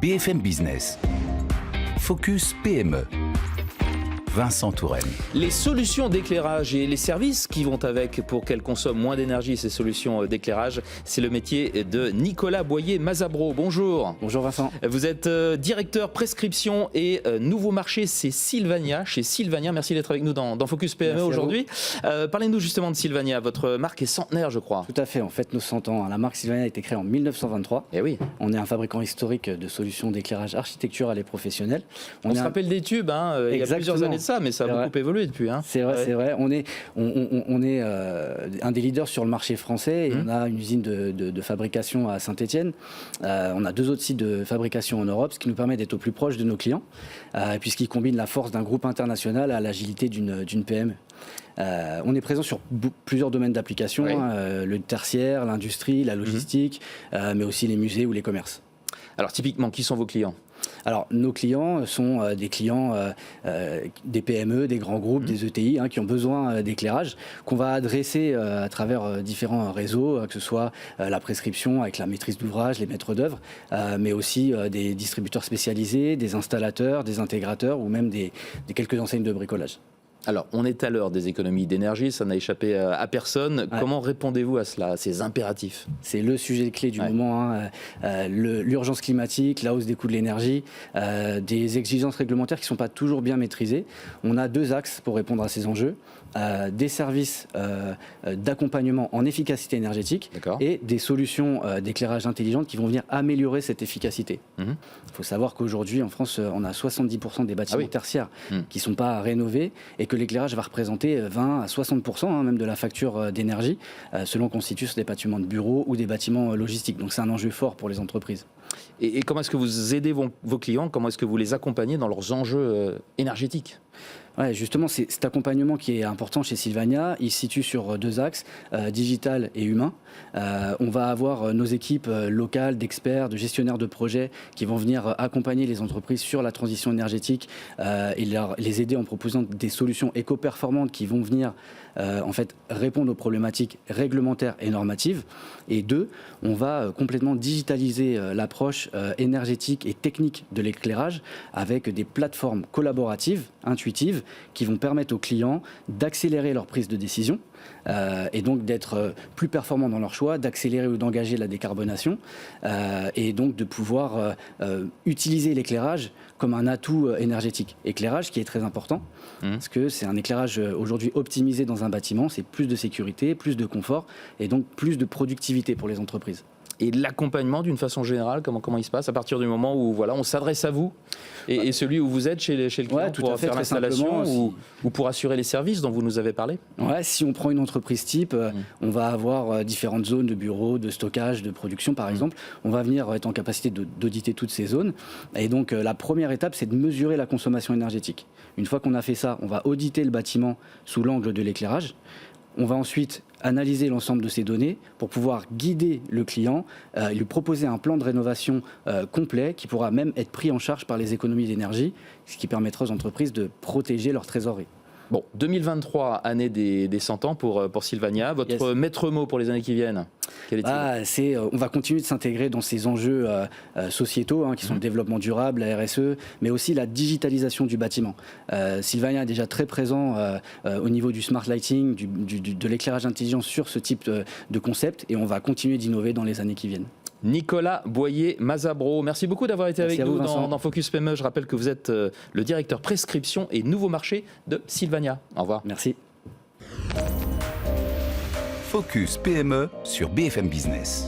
BFM Business. Focus PME. Vincent Touraine. Les solutions d'éclairage et les services qui vont avec pour qu'elles consomment moins d'énergie, ces solutions d'éclairage, c'est le métier de Nicolas Boyer-Mazabro. Bonjour. Bonjour Vincent. Vous êtes directeur prescription et nouveau marché chez Sylvania. Merci d'être avec nous dans Focus PME aujourd'hui. Parlez-nous justement de Sylvania. Votre marque est centenaire, je crois. Tout à fait, on fête nos 100 ans. La marque Sylvania a été créée en 1923. Eh oui. On est un fabricant historique de solutions d'éclairage architectural et professionnel. On se rappelle des tubes, il y a plusieurs années de ça, mais ça a beaucoup évolué depuis. C'est vrai. On est un des leaders sur le marché français et on a une usine de fabrication à Saint-Étienne. On a 2 autres sites de fabrication en Europe, ce qui nous permet d'être au plus proche de nos clients, puisqu'ils combinent la force d'un groupe international à l'agilité d'une PME. On est présent sur plusieurs domaines d'application, le tertiaire, l'industrie, la logistique, mais aussi les musées ou les commerces. Alors typiquement, qui sont vos clients ? Alors, nos clients sont des clients des PME, des grands groupes, des ETI qui ont besoin d'éclairage, qu'on va adresser à travers différents réseaux, que ce soit la prescription avec la maîtrise d'ouvrage, les maîtres d'œuvre, mais aussi des distributeurs spécialisés, des installateurs, des intégrateurs ou même des quelques enseignes de bricolage. Alors, on est à l'heure des économies d'énergie, ça n'a échappé à personne. Ouais. Comment répondez-vous à cela, à ces impératifs ? C'est le sujet clé du moment, l'urgence climatique, la hausse des coûts de l'énergie, des exigences réglementaires qui ne sont pas toujours bien maîtrisées. On a 2 axes pour répondre à ces enjeux. Des services d'accompagnement en efficacité énergétique et des solutions d'éclairage intelligentes qui vont venir améliorer cette efficacité. Il faut savoir qu'aujourd'hui, en France, on a 70% des bâtiments tertiaires qui ne sont pas rénovés et que l'éclairage va représenter 20 à 60% même de la facture d'énergie, selon qu'on se situe sur des bâtiments de bureaux ou des bâtiments logistiques. Donc c'est un enjeu fort pour les entreprises. Et comment est-ce que vous aidez vos clients ? Comment est-ce que vous les accompagnez dans leurs enjeux énergétiques ? Ouais, justement, c'est cet accompagnement qui est important chez Sylvania. Il se situe sur 2 axes, digital et humain. On va avoir nos équipes locales d'experts, de gestionnaires de projets qui vont venir accompagner les entreprises sur la transition énergétique et les aider en proposant des solutions éco-performantes qui vont venir répondre aux problématiques réglementaires et normatives. Et 2, on va complètement digitaliser l'approche énergétique et technique de l'éclairage avec des plateformes collaboratives, intuitives, qui vont permettre aux clients d'accélérer leur prise de décision et donc d'être plus performants dans leur choix, d'accélérer ou d'engager la décarbonation et donc de pouvoir utiliser l'éclairage comme un atout énergétique. Éclairage qui est très important parce que c'est un éclairage aujourd'hui optimisé dans un bâtiment, c'est plus de sécurité, plus de confort et donc plus de productivité pour les entreprises. Et l'accompagnement d'une façon générale, comment il se passe à partir du moment où on s'adresse à vous et celui où vous êtes chez le client pour faire l'installation ou pour assurer les services dont vous nous avez parlé ? Si on prend une entreprise type, on va avoir différentes zones de bureaux, de stockage, de production par exemple. On va venir être en capacité d'auditer toutes ces zones. Et donc la première étape, c'est de mesurer la consommation énergétique. Une fois qu'on a fait ça, on va auditer le bâtiment sous l'angle de l'éclairage. On va ensuite analyser l'ensemble de ces données pour pouvoir guider le client, lui proposer un plan de rénovation complet qui pourra même être pris en charge par les économies d'énergie, ce qui permettra aux entreprises de protéger leur trésorerie. Bon, 2023, année des 100 ans pour Sylvania. Votre maître mot pour les années qui viennent, quel est-il ? On va continuer de s'intégrer dans ces enjeux sociétaux qui sont le développement durable, la RSE, mais aussi la digitalisation du bâtiment. Sylvania est déjà très présent au niveau du smart lighting, de l'éclairage intelligent sur ce type de concept et on va continuer d'innover dans les années qui viennent. Nicolas Boyer-Mazabro, merci beaucoup d'avoir été avec nous dans Focus PME. Je rappelle que vous êtes le directeur prescription et nouveau marché de Sylvania. Au revoir. Merci. Focus PME sur BFM Business.